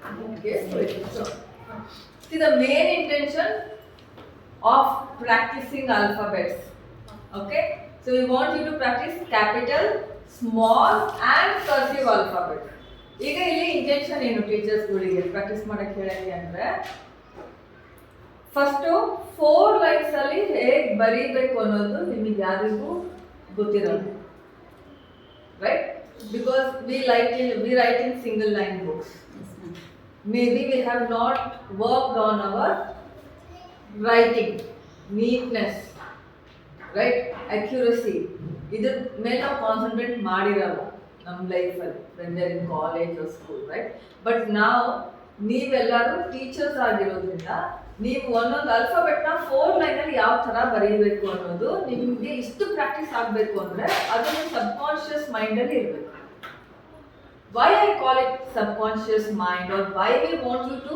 Okay, so see the main intention of practicing alphabets. Okay, so we want you to practice capital, small and cursive alphabet. ಈಗ ಇಲ್ಲಿ intention ಏನು ಟೀಚರ್ಸ್ಗಳಿಗೆ practice ಮಾಡಕ್ಕೆ ಹೇಳಕ್ಕೆ ಅಂದ್ರೆ first 4 lines ಅಲ್ಲಿ ಹೇಗೆ ಬರೀಬೇಕು ಅನ್ನೋದು ನಿಮಗೆ ಯಾರಿಗೂ ಗೊತ್ತಿರಲ್ಲ, right? Because we write in single line books. Maybe we have not worked on our writing, neatness, right? Accuracy. ಇದ್ರ ಮೇಲೆ ನಾವು ಕಾನ್ಸಂಟ್ರೇಟ್ ಮಾಡಿರಲ್ಲ ನಮ್ಮ ಲೈಫಲ್ಲಿ when we are in college or school, right? But now ನೀವೆಲ್ಲರೂ ಟೀಚರ್ಸ್ ಆಗಿರೋದ್ರಿಂದ ನೀವು ಒಂದೊಂದು ಅಲ್ಫಾಬೆಟ್ನ 4 ಲೈನಲ್ಲಿ ಯಾವ ಥರ ಬರೀಬೇಕು ಅನ್ನೋದು ನಿಮಗೆ ಇಷ್ಟು ಪ್ರಾಕ್ಟೀಸ್ ಆಗಬೇಕು ಅಂದರೆ ಅದು ನಿಮ್ಮ ಸಬ್ಕಾನ್ಷಿಯಸ್ ಮೈಂಡಲ್ಲಿ ಇರಬೇಕು. Why I call it subconscious mind, or why we want you to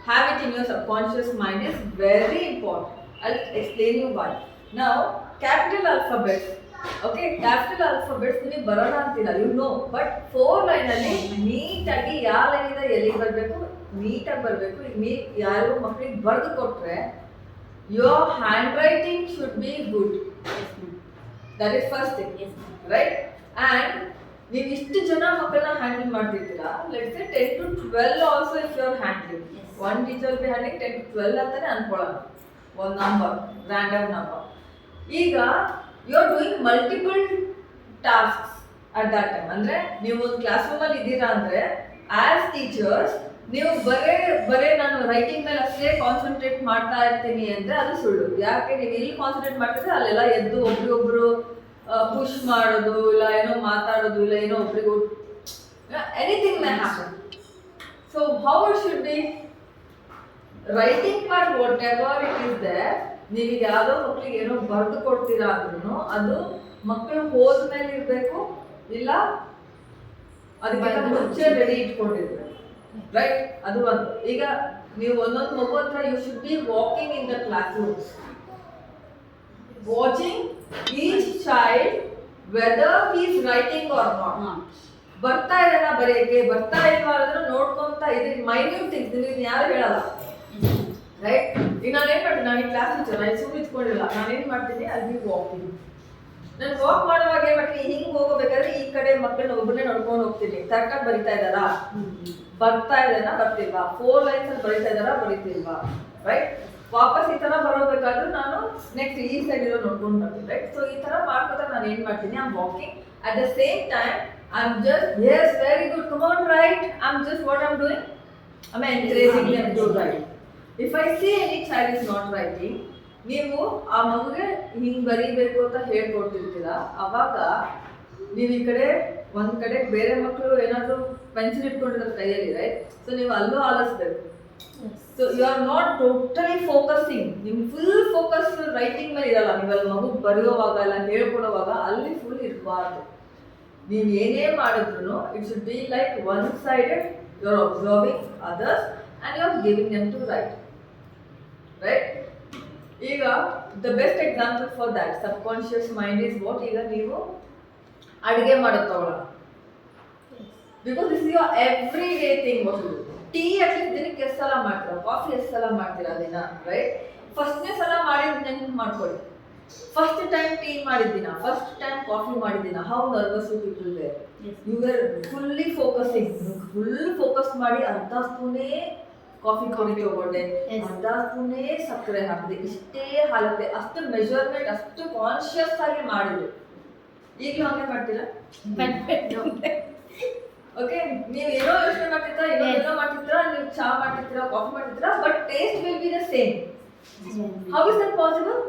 have it in your subconscious mind is very important. I'll explain you why. Now, capital alphabets. Okay, capital alphabets ನಿಮಗೆ ಬರೋಣ ಅಂತಿಲ್ಲ, you know, but 4 ಲೈನಲ್ಲಿ ನೀಟಾಗಿ ಯಾವ ಲೈನಿಂದ ಎಲ್ಲಿಗೆ ಬರಬೇಕು ನೀಟಾಗಿ ಬರಬೇಕು. ನೀವು ಯಾರು ಮಕ್ಕಳಿಗೆ ಬರೆದು ಕೊಟ್ಟರೆ your handwriting should be good. That is first thing, right? And ನೀವು ಇಷ್ಟು ಜನ ಮಕ್ಕಳನ್ನ ಹ್ಯಾಂಡಲ್ ಮಾಡ್ತಿರ್ತೀರಾ, let's say 10 to 12 also if you are handling. One teacher be handling 10 to 12 ಅಂತಾನೆ ಅನ್ಕೊಳ್ಳೋಣ, ಒಂದು ನಂಬರ್, ರ್ಯಾಂಡಮ್ ನಂಬರ್. ಈಗ you are doing multiple tasks at that time. ಅಂದರೆ ನೀವು ಒಂದು ಕ್ಲಾಸ್ ರೂಮಲ್ಲಿ ಇದ್ದೀರಾ ಅಂದರೆ ಆಸ್ ಟೀಚರ್ಸ್ ನೀವು ಬರೇ ನಾನು ರೈಟಿಂಗ್ ಮೇಲೆ ಅಷ್ಟೇ ಕಾನ್ಸಂಟ್ರೇಟ್ ಮಾಡ್ತಾ ಇರ್ತೀನಿ ಅಂದರೆ ಅದು ಸುಳ್ಳು. ಯಾಕೆ ನೀವು ಎಲ್ಲಿ ಕಾನ್ಸಂಟ್ರೇಟ್ ಮಾಡ್ತಿದ್ರೆ ಅಲ್ಲೆಲ್ಲ ಎದ್ದು ಒಬ್ರಿಗೊಬ್ರು ಪುಷ್ ಮಾಡೋದು, ಇಲ್ಲ ಏನೋ ಮಾತಾಡೋದು, ಇಲ್ಲ ಏನೋ ಒಬ್ರಿಗೂ anything may happen. So how it should be writing part whatever it is there. ನೀವೀಗ ಯಾವುದೋ ಮಕ್ಕಳಿಗೆ ಏನೋ ಬರೆದು ಕೊಡ್ತೀರಾ ಅಂದ್ರೂ ಅದು ಮಕ್ಕಳು ಹೋದ್ಮೇಲೆ ಇರಬೇಕು, ಇಲ್ಲ ಅದಕ್ಕಿಂತ ಮುಂಚೆ ರೆಡಿ ಇಟ್ಕೊಂಡಿರ್ಬೇಕು, ರೈಟ್? ಅದು ಒಂದು. ಈಗ ನೀವು ಒಂದೊಂದು ಮಗು ಹತ್ರ you should be walking in the classrooms, watching each child whether he is writing or not. ಬರ್ತಾ ಇದ್ದಾನ ಬರೆಯಕ್ಕೆ, ಬರ್ತಾ ಇಲ್ವಾ ಅನ್ನೋದನ್ನ ನೋಡ್ಕೊಂತ ಇದು ಮೈನ್ಯೂಟ್ ಥಿಂಗ್ಸ್ ನಿಮಗೆ ಯಾರು ಹೇಳಲ್ಲ, ರೈಟ್? ಈಗ ನಾನು ಏನು ಮಾಡ್ತೀನಿ, ನಾನು ಈ ಕ್ಲಾಸ್ ಟೀಚರ್, ನಾನು ಸುಮ್ಮನೆ ಇಟ್ಕೊಂಡಿಲ್ಲ, ನಾನೇನು ಮಾಡ್ತೀನಿ, ಅಲ್ಲಿ ಬಿ ವಾಕಿಂಗ್. ನಾನು ವಾಕ್ ಮಾಡುವಾಗ ಏನು ಮಾಡ್ತೀನಿ, ಹಿಂಗೆ ಹೋಗಬೇಕಾದ್ರೆ ಈ ಕಡೆ ಮಕ್ಕಳನ್ನ ಒಬ್ಬರನ್ನೇ ನೋಡ್ಕೊಂಡು ಹೋಗ್ತೀನಿ. ಕರೆಕ್ಟಾಗಿ ಬರಿತಾ ಇದ್ದಾರಾ, ಬರ್ತಾ ಇದ್ದಾನ ಬರ್ತಿಲ್ವಾ, 4 ಲೈನ್ಸಲ್ಲಿ ಬರಿತಾ ಇದ್ದಾರಾ ಬರೀತಿಲ್ವಾ, ರೈಟ್? ವಾಪಸ್ ಈ ಥರ ಬರೋಬೇಕಾದ್ರೂ ನಾನು ನೆಕ್ಸ್ಟ್ ಈ ಸೈಡ್ ಇರೋ ನೋಡ್ಕೊಂಡು ಬರ್ತೀನಿ, ರೈಟ್? ಸೊ ಈ ಥರ ಮಾಡ್ಕೋತಾ ನಾನು ಏನು ಮಾಡ್ತೀನಿ, I am walking. At the same time I am just yes very good come on write. I am just what I am doing, I am encouraging them to write. If I see any child is not writing, ನೀವು ಆ ಮಗುಗೆ ಹಿಂಗೆ ಬರೀಬೇಕು ಅಂತ ಹೇಳ್ಕೊಡ್ತಿರ್ತೀರಾ, ಅವಾಗ ನೀವು ಈ ಕಡೆ ಒಂದು ಕಡೆ ಬೇರೆ ಮಕ್ಕಳು ಏನಾದರೂ ಪೆನ್ಸಿಲ್ ಇಟ್ಕೊಂಡಿರೋ ಕೈಯಲ್ಲಿ, ರೈಟ್? ಸೊ ನೀವು ಅಲ್ಲೂ ಆಲಿಸ್ಬೇಕು. So you are not totally focusing, ನಿಮ್ಗೆ ಫುಲ್ ಫೋಕಸ್ ರೈಟಿಂಗ್ ಮೇಲೆ ಇರಲ್ಲ. ನೀವು ಅಲ್ಲಿ ಮಗು ಬರೆಯೋವಾಗ ಇಲ್ಲ ಹೇಳ್ಕೊಡೋವಾಗ ಅಲ್ಲಿ ಫುಲ್ ಇರಬಾರ್ದು. ನೀವು ಏನೇ ಮಾಡಿದ್ರು it should be like one sided. You are observing others and you are giving them to right, right? ಈಗ the best example for that subconscious mind is what. ಈಗ ನೀವು ಅಡುಗೆ ಮಾಡೋದು ತಗೊಳ್ಳೋಣ, because this is your everyday thing. What you do, tea at least ದಿನಕ್ಕೆ ಎಷ್ಟು ಸಲ ಮಾಡ್ತೀರಾ, ಕಾಫಿ ಎಷ್ಟು ಸಲ ಮಾಡ್ತೀರಾ ದಿನ, ರೈಟ್? ಫಸ್ಟ್ನೇ ಸಲ ಮಾಡಿದ ನೆನ್ಪು ಮಾಡ್ಕೊಳ್ಳಿ, ಫಸ್ಟ್ ಟೈಮ್ ಟೀ ಮಾಡಿದ್ದೀನ, ಫಸ್ಟ್ ಟೈಮ್ ಕಾಫಿ ಮಾಡಿದ್ದೀನ, how nervous people were. You were fully focusing, full focus ಮಾಡಿ ಅರ್ಧ ಸ್ಪೂನೇ ಕಾಫಿ ಪುಡಿ ತಗೊಂಡೆ, ಅರ್ಧ ಸ್ಪೂನೇ ಸಕ್ಕರೆ ಹಾಕಿದೆ, ಇಷ್ಟೇ ಹಾಲತ್ತೆ, ಅಷ್ಟು ಮೆಜರ್ಮೆಂಟ್, ಅಷ್ಟು ಕಾನ್ಶಿಯಸ್ ಆಗಿ ಮಾಡಿದೆ. ಈಗಲೂ ಹಂಗೆ ಮಾಡ್ತೀರಾ? ಓಕೆ, ನೀವು ಏನೋ ಯೋಚನೆ ಮಾಡ್ತಿರ್ತೀರಾ, ಏನೋ ಮಾಡ್ತಿರ್ತೀರಾ, ನೀವು ಚಾ ಮಾಡ್ತಿರ್ತೀರಾ, ಕಾಫಿ ಮಾಡ್ತಿರ್ತೀರಾ, but taste will be the same. How is that possible?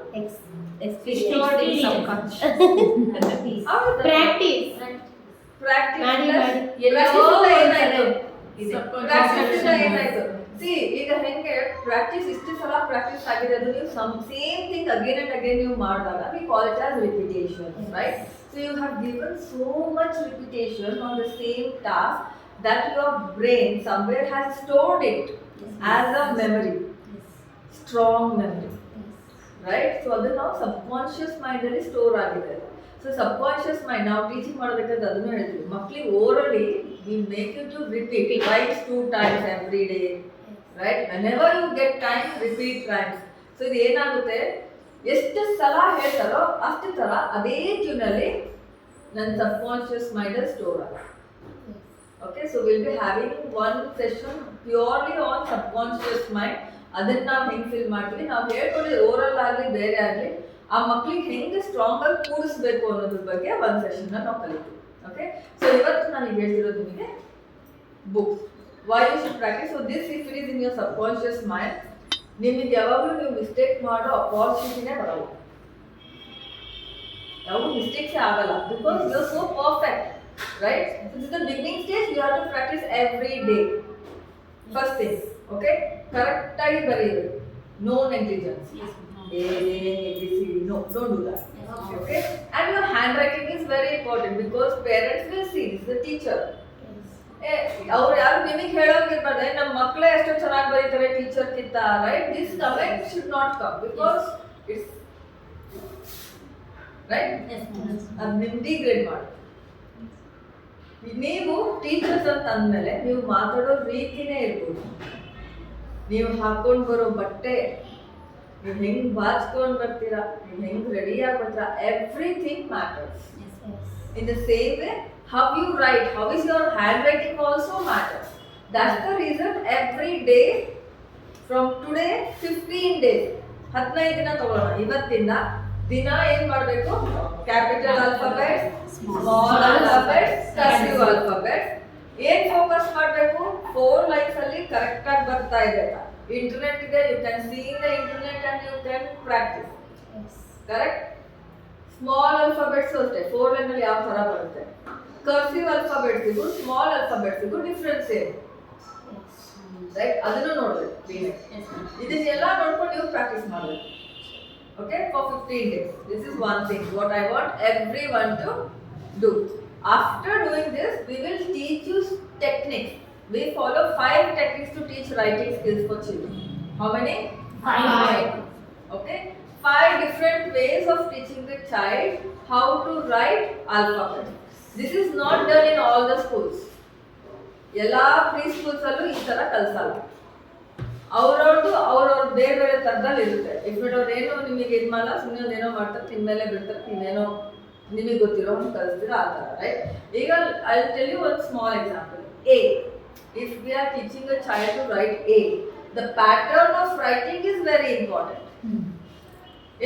ಏನಾಯ್ತು? ಸಿ ಈಗ ಹೆಂಗೆ ಪ್ರಾಕ್ಟೀಸ್ ಇಷ್ಟು ಸಲ ಪ್ರಾಕ್ಟೀಸ್ ಆಗಿದೆ, ಅದು ನೀವು same thing again and again ನೀವು ಮಾಡಿದಾಗ we call it as repetition, right? So you have given so much repetition on the same task that your brain somewhere has stored it as a memory, strong memory, right? So ಅದು ನಾವು subconscious mind ಅಲ್ಲಿ store ಆಗಿದೆ. So subconscious mind ನಾವು teaching ಮಾಡಬೇಕಾದ್ರೆ ಅದನ್ನು ಹೇಳ್ತೀವಿ, ಮಕ್ಕಳಿಗೆ orally We make you to repeat twice, 2 times every day. Right? Whenever you get time, repeat times. So ಇದು ಏನಾಗುತ್ತೆ, ಎಷ್ಟು ಸಲ ಹೇಳ್ತಾರೋ ಅಷ್ಟು ಥರ ಅದೇ ಟ್ಯೂನಲ್ಲಿ ನನ್ನ ಸಬ್ಕಾನ್ಷಿಯಸ್ ಮೈಂಡ್ ಸ್ಟೋರ್ ಆಗುತ್ತೆ. Okay, so we'll be having one session purely on subconscious mind. ಅದನ್ನ ನಾವು ಹೆಂಗೆ ಫೀಲ್ ಮಾಡ್ತೀವಿ, ನಾವು ಹೇಳ್ಕೊಳ್ಳಿ ಓರಲ್ ಆಗಲಿ ಬೇರೆ ಆಗಲಿ ಆ ಮಕ್ಳಿಗೆ ಹೆಂಗೆ ಸ್ಟ್ರಾಂಗ್ ಆಗಿ ಕೂಡಿಸ್ಬೇಕು ಅನ್ನೋದ್ರ ಬಗ್ಗೆ ಒಂದು ಸೆಷನ್ನ ನಾವು ಕಲಿತೀವಿ. ಓಕೆ, ಸೊ ಇವತ್ತು ನಾನು ಹೇಳ್ತಿರೋದು ನಿಮಗೆ book why you should practise. So this if it is in your subconscious mind, ನಿಮಗೆ ಯಾವಾಗಲೂ ನೀವು ಮಿಸ್ಟೇಕ್ ಮಾಡೋ ಅಪಾರ್ಚುನಿಟಿನೇ ಬರಲ್ಲ, ಯಾವ ಮಿಸ್ಟೇಕ್ಸೇ ಆಗಲ್ಲ, because you are so perfect. Right? So this is the beginning stage. You have to practice every day. First thing, okay? Correct ಆಗಿ ಬರೆಯಿರಿ. No negligence. Yes. A, B, C, no, don't do that. Yes. Okay? And your handwriting is very important because parents will see. This is the teacher. ಅವ್ರು ಯಾರು ನಿಮಗೆ ಹೇಳೋಗಿರ್ಬಾರ್ದು, ನಮ್ಮ ಮಕ್ಕಳೇ ಎಷ್ಟು ಚೆನ್ನಾಗಿ ಬರೀತಾರೆ ಟೀಚರ್ ಕಿಂತ. Right? This comment should not come because it's right, ಅದು ನಿಮ್ ಡಿಗ್ರೇಡ್ ಮಾಡುತ್ತೆ. ನೀವು ಟೀಚರ್ಸ್ ಅಂತ ಅಂದಮೇಲೆ ನೀವು ಮಾತಾಡೋ ರೀತಿನೇ ಇರ್ಬೋದು, ನೀವು ಹಾಕೊಂಡು ಬರೋ ಬಟ್ಟೆ, ನೀವು ಹೆಂಗ್ ಬಾಚ್ಕೊಂಡು ಬರ್ತೀರಾ, ನೀವು ಹೆಂಗ್ ರೆಡಿಯಾಗಿ ಬರ್ತೀರಾ, everything matters. In the same way how you write, how is your handwriting also matters. That's the reason every day from today 15 days 15 ದಿನ ತಗೊಳ್ಳೋಣ. ಇವತ್ತಿಂದ ದಿನ ಏನ್ ಮಾಡಬೇಕು, capital alphabet, small alphabet, cursive alphabet. ಏನ್ ಫೋಕಸ್ ಮಾಡಬೇಕು, 4 ಲೈನ್ಸ್ ಅಲ್ಲಿ correct ಆಗಿ ಬರ್ತಾ ಇದೆ. ಇಂಟರ್ನೆಟ್ ಇದೆ, you can see in the internet and you can practise. Correct? Small alphabets ಅಷ್ಟೇ 4 ಲೈನ್ ಅಲ್ಲಿ ಯಾವ ತರ ಬರುತ್ತೆ. ಕರ್ಸಿವ್ ಆಲ್ಫಾಬೆಟ್ಸಿಗೂ ಸ್ಮಾಲ್ ಆಲ್ಫಾಬೆಟ್ಸಿಗೂ ಡಿಫ್ರೆನ್ಸ್ ಏನು, ರೈಟ್? ಅದನ್ನು ನೋಡ್ಬೇಕು. ಇದನ್ನೆಲ್ಲ ನೋಡ್ಕೊಂಡು ನೀವು ಪ್ರಾಕ್ಟೀಸ್ ಮಾಡಬೇಕು. Okay, for 15 days. This is one thing what I want everyone to do. After doing this, we will teach you techniques. We follow 5 techniques to teach writing skills for children. How many? 5. Okay, 5 different ways of teaching the child how to write alphabet. This is not done in all the schools. Ella preschools allu ee tara kalsalla. ಅವ್ರವ್ರದ್ದು ಬೇರೆ ಬೇರೆ ಥರದಲ್ಲಿ ಇರುತ್ತೆ. ಇಫ್ಬಿಟ್ಟು ಅವ್ರು ಏನೋ ನಿಮಗೆ ಇದು ಮಾಡಲ್ಲ, ಸುಮ್ಮನೆ ಒಂದು ಏನೋ ಮಾಡ್ತಾರೆ, ತಿನ್ಮೇಲೆ ಬಿಡ್ತಾರೆ, ನೀವೇನೋ ನಿಮಗೆ ಗೊತ್ತಿರೋ ಒಂದು ಕಲಿಸ್ತೀರ ಆ ಥರ. ರೈಟ್? ಈಗ ಐ ಟೆಲ್ ಯು ಒಂದು small example. A, if we are teaching a child to write A, the pattern of writing is very important.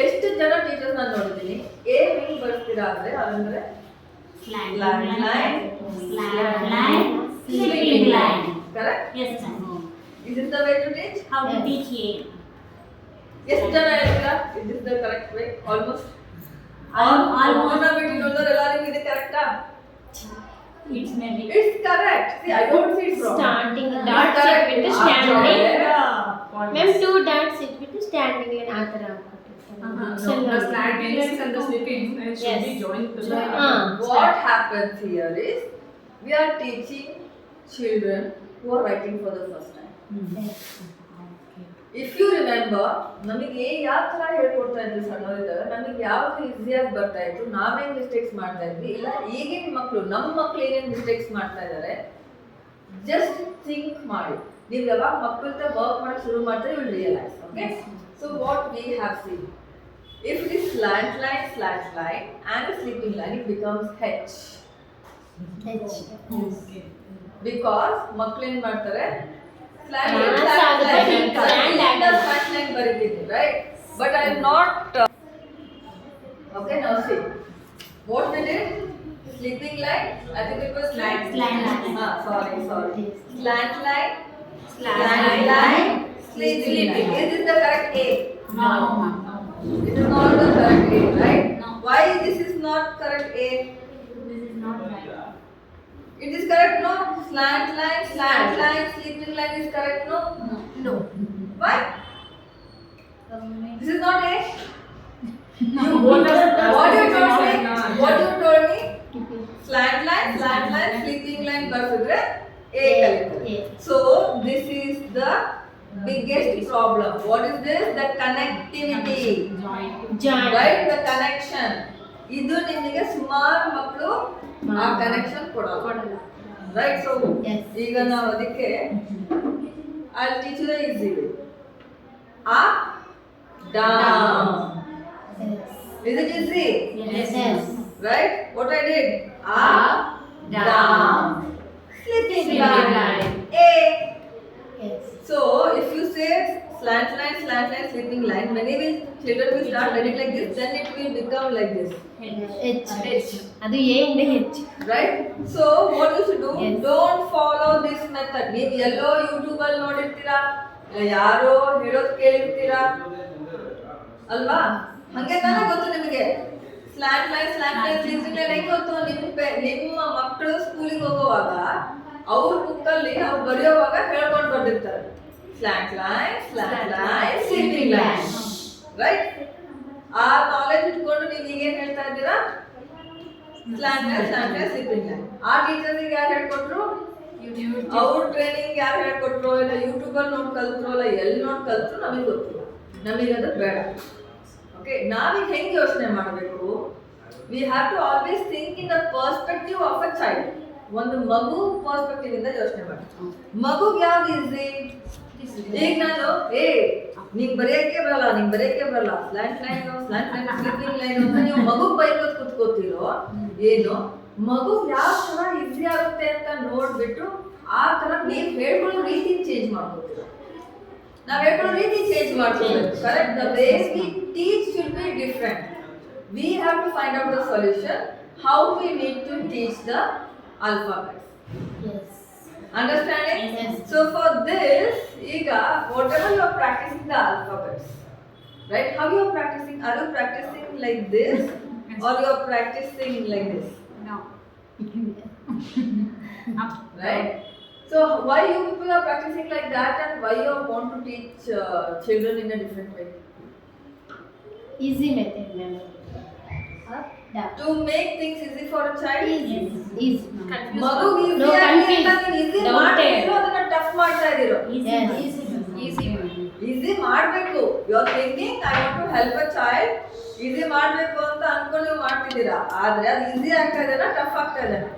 ಎಷ್ಟು ಜನ ಟೀಚರ್ಸ್ ನಾನು ನೋಡಿದ್ದೀನಿ ಎ ಹೆಂಗೆ ಬರ್ತೀರಾ ಅಂದರೆ ಅದಂದರೆ Slant line, sleeping line. Correct? Yes, ma'am. Is this the way to teach? How to teach A? ಎಷ್ಟು ಜನ ಹೇಳ್ತೀರಾ is this the correct way? Almost. Almost. ಬಿಟ್ಟು ನೋಡಿದ್ರೆ ಎಲ್ಲರಿಗೂ ಇದು ಕರೆಕ್ಟಾ? It's maybe. It's correct. See, I don't see it wrong. Starting dot sit with standing. Ma'am, 2 dots sit with standing line ಆ ತರ So the slanting lines and the sleeping lines should be joined together. What happens here is we are teaching children who are writing for the first time. If you remember, ನಮಗೆ ಯಾವ ಥರ ಹೇಳ್ಕೊಡ್ತಾ ಇದ್ರು ಸಣ್ಣವರಿದ್ದಾಗ, ನಮಗೆ ಯಾವುದು ಈಸಿಯಾಗಿ ಬರ್ತಾ ಇತ್ತು, ನಾವೇನು ಮಿಸ್ಟೇಕ್ಸ್ ಮಾಡ್ತಾ ಇದ್ವಿ, ಇಲ್ಲ ಈಗಿನ ಮಕ್ಕಳು ನಮ್ಮ ಮಕ್ಕಳು ಏನೇನು ಮಿಸ್ಟೇಕ್ಸ್ ಮಾಡ್ತಾ ಇದ್ದಾರೆ, ಜಸ್ಟ್ ಥಿಂಕ್ ಮಾಡಿ. ನೀವು ಯಾವಾಗ ಮಕ್ಕಳ ಜೊತೆ ವರ್ಕ್ ಮಾಡಿ ಶುರು ಮಾಡ್ತಾರೆ, you will realise. Okay, so what we have seen, if it is slant line and a sleeping line, it becomes H. Because ಮಕ್ಕಳು ಏನು ಮಾಡ್ತಾರೆ, slant line ಬರೀತೀನಿ, right? But I am not. Okay, now see. What we did? Sleeping line. I think it was Slant line. Sorry. Slant line, sleeping line. Is this the correct A? No. It is not the correct A, right? No. Why this is not correct A? This is not right. It is correct, no? Slant line, sleeping line is correct, no? No. Why? This is not A? No. What you told me? Slant line, sleeping line ಬರ್ಸಿದ್ರೆ A ಕಲಿತಾರೆ. So this is the biggest problem. What is this? The connectivity. Joint. Right? The connection. ಇದು ನಿಮಗೆ ಸುಮಾರು ಮಕ್ಕಳು ಆ connection ಕೊಡಲ್ಲ. Right. So Yes. ಈಗ ನಾವು ಅದಕ್ಕೆ I'll teach you the easy way. Up, down. Yes. Is it easy? Yes. Yes. Right? What I did? Up, down. Sleeping Sleeping line. line. A. Yes. So if you say slant line, sleeping line, many will children will start learning like this. Then it will become like this. H. ಅದು A ಇಂದ H. Right? So what you should do? Yes. Don't follow this method. ನೀವು ಎಲ್ಲೋ YouTube ಅಲ್ಲಿ ನೋಡಿರ್ತೀರಾ, ಇಲ್ಲ ಯಾರೋ ಹೇಳೋದು ಕೇಳಿರ್ತೀರಾ ಅಲ್ವಾ? ಹಂಗೆ ತಾನೇ ಗೊತ್ತು ನಿಮಗೆ. ಸ್ಲಾಂಟ್ ಲೈನ್ ಸ್ಲೀಪಿಂಗ್ ಲೈನ್ ಹೆಂಗ್ ಗೊತ್ತು? ನಿಮ್ಮ ಮಕ್ಕಳು ಸ್ಕೂಲಿಗೆ ಹೋಗುವಾಗ ಅವ್ರ ಬುಕ್ಕಲ್ಲಿ ಅವ್ರು ಬರೆಯೋವಾಗ ಹೇಳ್ಕೊಂಡು ಬಂದಿರ್ತಾರೆ. Slant line sleeping line. Right? ಆ ನಾಲೆಜ್ ಇಟ್ಕೊಂಡು ನೀವು ಈಗೇನ್ ಹೇಳ್ತಾ ಇದ್ದೀರಾ? Slant line sleeping line. ಆ ಟೀಚರ್ಗೆ ಯಾರು ಹೇಳ್ಕೊಟ್ರು? ಅವ್ರ ಟ್ರೈನಿಂಗ್ ಯಾರು ಹೇಳ್ಕೊಟ್ರು? ಇಲ್ಲ ಯೂಟ್ಯೂಬ್ ಅಲ್ಲಿ ನೋಡಿ ಕಲ್ತ್ರು, ಇಲ್ಲ ಎಲ್ಲಿ ನೋಡಿ ಕಲ್ತ್ರು ನಮಗೆ ಗೊತ್ತಿಲ್ಲ. ನಮಗೆ ಅದು ಬೇಡ. ಓಕೆ, ನಾವೀಗ ಹೆಂಗೆ ಯೋಚನೆ ಮಾಡಬೇಕು? We have to always think in the perspective of a child. ಒಂದು ಮಗು ಪರ್ಸ್ಪೆಕ್ಟಿವ್ ಇಂದ ಯೋಚನೆ ಮಾಡಿ. ಮಗುಗೆ ಯಾವ್ದು ಈಸಿ? ಈಗ ನಾನು ನಿಂಗೆ ಬರೆಯಕ್ಕೆ ಬರಲ್ಲ ಸ್ಲಾಂಟ್ ಲೈನ್ ಸ್ಲೀಪಿಂಗ್ ಲೈನ್ ಅಂತ ನೀವು ಮಗು ಬೈಕೋತ್ ಕುತ್ಕೋತಿರೋ ಏನು? ಮಗು ಯಾವ ತರ ಈಸಿ ಆಗುತ್ತೆ ಅಂತ ನೋಡ್ಬಿಟ್ಟು ಆ ತರ ನೀವು ಹೇಳ್ಕೊಳ್ಳೋ ರೀತಿ ಚೇಂಜ್ ಮಾಡ್ಕೋತೀರ. ನಾವ್ ಹೇಳ್ಕೊಳ್ಳೋ ರೀತಿ ಚೇಂಜ್ ಮಾಡ್ಕೋಬೇಕು. Correct? The way we teach should be different. We have to find out the solution how we need to teach the alphabets. Yes. Understanding? Yes. So for this, Iga, whatever you are practicing the alphabets, right? How you are practicing? Are you practicing like this or you are practicing like this? No. Right? So why you people are practicing like that and why you want to teach children in a different way? Easy method, ma'am. Up, down. To make things easy for a child? Easy. Easy. ಮಗು No confuse. Easy Don't ಮಾಡ್ತಿರೋ ಅದನ್ನ tough ಮಾಡ್ತಾ ಇದೀರೋ? Yes. Easy ಮಾಡಬೇಕು. You are thinking I want to help a child. Easy ಮಾಡಬೇಕು ಅಂತ ಅನ್ಕೊಂಡು ನೀವು ಮಾಡ್ತಿದ್ದೀರಾ. ಆದ್ರೆ ಅದು ಈಸಿ ಆಗ್ತಾ ಇದೆನಾ ಟಫ್ ಆಗ್ತಾ ಇದೆನಾ?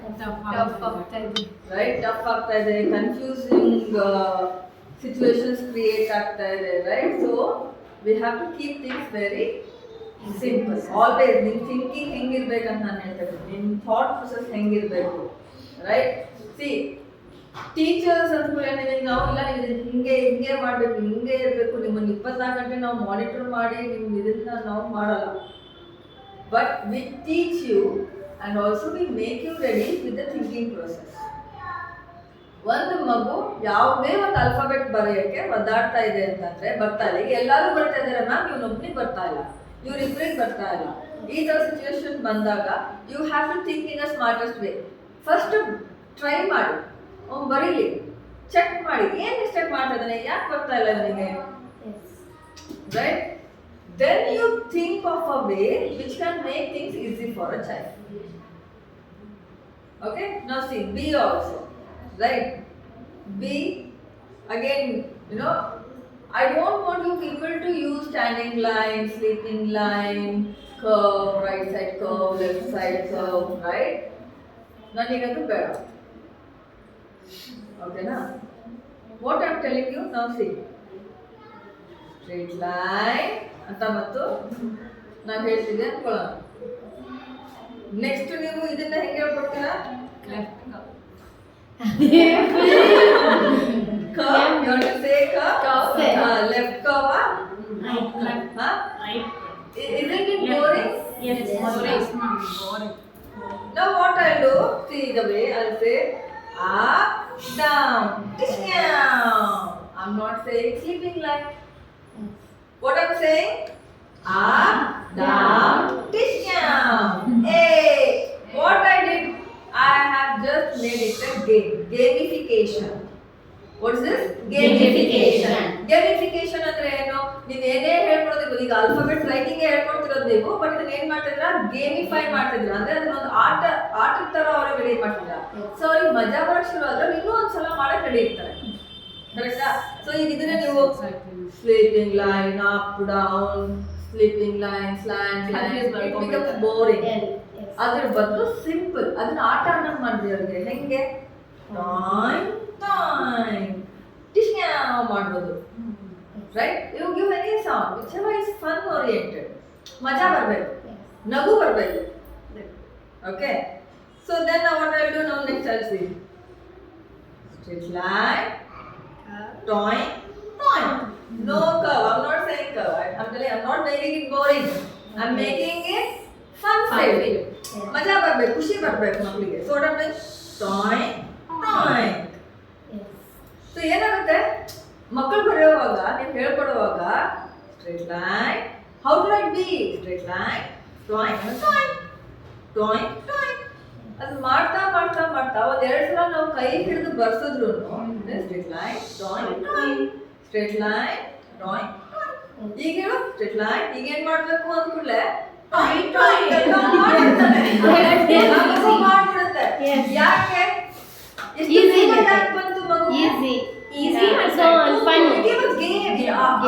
ರೈಟ್? ಟಫ್ ಆಗ್ತಾ ಇದೆ. ಕನ್ಫ್ಯೂಸಿಂಗ್ ಸಿಚುವೇಶನ್ಸ್ ಕ್ರಿಯೇಟ್ ಆಗ್ತಾ ಇದೆ. Right? So we have to keep things very simple. Always ನಿಮ್ ಥಿಂಕಿಂಗ್ ಹೆಂಗಿರ್ಬೇಕಂತ ನಾನು ಹೇಳ್ತಾ ಇದ್ದೀನಿ. ನಿಮ್ ಥಾಟ್ ಪ್ರೊಸೆಸ್ ಹೆಂಗಿರ್ಬೇಕು? ರೈಟ್? ಸಿ ಟೀಚರ್ಸ್ ಅಂದ್ಮೇಲೆ ನಿಮಗೆ ನಾವು ಇಲ್ಲ ನೀವು ಹಿಂಗೆ ಮಾಡಬೇಕು, ಹಿಂಗೆ ಇರಬೇಕು, ನಿಮ್ಮನ್ನು 24 ಗಂಟೆ ನಾವು ಮಾನಿಟರ್ ಮಾಡಿ ನಿಮ್ಮ ಇದನ್ನ ನಾವು ಮಾಡಲ್ಲ. But we teach you and also we make you ready with the thinking process. ಒಂದು ಮಗು ಯಾವುದೇ ಒಂದು ಆಲ್ಫಾಬೆಟ್ ಬರೆಯೋಕ್ಕೆ ಒದ್ದಾಡ್ತಾ ಇದೆ ಅಂತಂದ್ರೆ ಬರ್ತಾ ಇಲ್ಲ. ಈಗ ಎಲ್ಲರೂ ಬರ್ತಾ ಇದ್ದಾರೆ ಮ್ಯಾಮ್, ಇವನೊಬ್ಬನಿಗೆ ಬರ್ತಾ ಇಲ್ಲ, ಇವ್ರಿಬ್ರಿಗೆ ಬರ್ತಾ ಇಲ್ಲ. ಈ ಥರ ಸಿಚುವೇಶನ್ ಬಂದಾಗ you have to think in a smartest way. First try ಮಾಡಿ, ಅವ್ನು ಬರೀಲಿ, ಚೆಕ್ ಮಾಡಿ ಏನು ಮಿಸ್ಟೇಕ್ ಮಾಡ್ತಾ ಇದ್ದಾನೆ, ಯಾಕೆ ಬರ್ತಾ ಇಲ್ಲ ಇವನಿಗೆ. Right? Then you think of a way which can make things easy for a child. Okay, now see B also. Right? B, again, you know, I don't want you people to use standing line, sleeping line, curve, right side curve, left side curve, right? Nanigadu beda. Okay, na? What I'm telling you, now see. Straight line, anta mattu ನಾನು ಹೇಳ್ತಿದ್ದೆ ಅನ್ಕೊಳ್ಳೋಣ. Next ನೀವು ಇದನ್ನ ಹೆಂಗೆ ಹೇಳ್ಕೊಡ್ತೀರಾ? Curve, you want to say curve? Curve. Left curve, huh? Isn't it boring? Yes. Boring. Now what I'll do, see the way I'll say up, down, down. I'm not saying sleeping line. What I'm saying? Up, down, down. Hey, what I did? I have just made it a game. Gamification. What is this? Gamification. Gamification ಅಂದ್ರೆ ಏನು? ನೀವು ಏನೇ ಹೇಳ್ಕೊಡೋದಿಲ್ಲ. ಈಗ alphabet writing ಹೇಳ್ಕೊಡ್ತಿರೋದು ನೀವು, but ಇದನ್ನ ಏನ್ ಮಾಡ್ತಿದ್ರ? ಗೇಮಿಫೈ ಮಾಡ್ತಿದ್ರ. ಅಂದ್ರೆ ಅದನ್ನೊಂದು ಆಟದ ತರ ಅವ್ರಿಗೆ ರೆಡಿ ಮಾಡ್ತಿದ್ರ. ಸೊ ಅವ್ರಿಗೆ ಮಜಾ ಮಾಡಕ್ ಶುರು ಆದ್ರೆ ಇನ್ನೂ ಒಂದ್ಸಲ ಮಾಡಕ್ ರೆಡಿ ಇರ್ತಾರೆ. ಕರೆಕ್ಟಾ? ಸೊ ಈಗ ಇದನ್ನ ನೀವು sleeping line, up down, sleeping line, slant line, it becomes boring. ಅದ್ರ ಬದಲು ಸಿಂಪಲ್ ಅದನ್ನ ಆಟ ಅನ್ನೋದು ಮಾಡ್ರಿ ಅವ್ರಿಗೆ. ಹೆಂಗೆ? ಟಾಯ್ ಟಾಯ್ ಟಿಶ್ನ್ಯಾ ಮಾಡ್ಬೋದು. Right, you give any sound whichever is fun oriented. ಮಜಾ ಬರಬೇಕು, ನಗು ಬರಬೇಕು. Okay, so then what I do now next I see straight line, toy, toy. No curve. I'm not saying curve. I'm telling you, I'm not making it boring. I'm making it fun filled. ಮಜಾ ಬರ್ಬೇಕು, ಖುಷಿ ಬರ್ಬೇಕು ಮಕ್ಕಳಿಗೆ. So what I ಟಾಯ್ ಟಾಯ್. So ಏನಾಗುತ್ತೆ, ಮಕ್ಕಳು ಬರೆಯುವಾಗ ನೀವು ಹೇಳ್ಕೊಡುವಾಗ straight line, how to write B straight line, ಟಾಯ್ ಟಾಯ್ ಟಾಯ್ ಟಾಯ್. ಅದು ಮಾಡ್ತಾ ಮಾಡ್ತಾ ಮಾಡ್ತಾ ಒಂದ್ 2 ಸಲ ನಾವು ಕೈ ಹಿಡಿದು ಬರ್ಸಿದ್ರು ಸ್ಟ್ರೇಟ್ ಲೈನ್ ಟಾಯ್ ಟಾಯ್, ಸ್ಟ್ರೇಟ್ ಲೈನ್ ಟಾಯ್ ಟಾಯ್. ಈಗ ಹೇಳು ಸ್ಟ್ರೇಟ್ ಲೈನ್. ಈಗ ಏನ್ ಮಾಡ್ಬೇಕು ಅಂದ್ಕೂಡ್ಲೆ ಟಾಯ್ ಟಾಯ್ ಎಲ್ಲ ಮಾಡ್ಬಿಡ್ತಾನೆ. ಮಗು ಮಾಡ್ಬಿಡುತ್ತೆ. Yes. ಯಾಕೆ ಎಷ್ಟು Easy ಬೇಗ method. ಯಾಕೆ ಬಂತು ಮಗು? Easy. Easy Yeah. and So on fun. Give us game.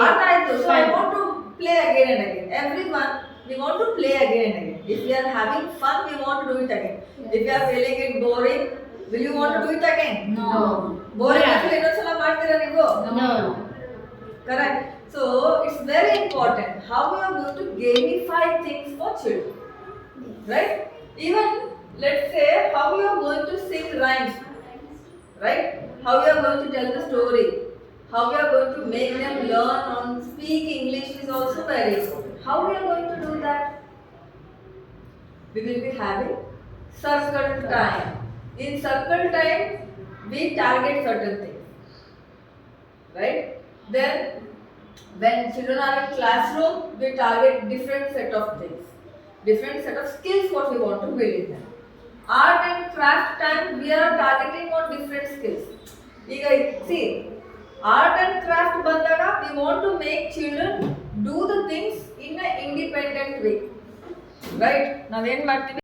ಆಟ ಆಯ್ತು. So I want to play again and again. Everyone, we want to play again and again. If we are having fun, we want to do it again. If you are feeling it boring, will you want to do it again? No. Boring Yeah. ಅಂದ್ರೆ ಇನ್ನೊಂದ್ಸಲ ಮಾಡ್ತೀರಾ ನೀವು? No. Correct. So it's very important how we are going to gamify things for children. Right? Even let's say how we are going to sing rhymes. Right? How we are going to tell the story. How we are going to make them learn on speak English is also very important. How we are going to do that? We will be having circle time. In circle time, we target certain things. Right? Then when children are in classroom, we target different set of things, different set of skills what we want to build in them. Art and craft time, we are targeting on different skills. ಈಗ see, art and craft ಬಂದಾಗ we want to make children do the things in an independent way. Right? ನಾವೇನ್ ಮಾಡ್ತೀವಿ,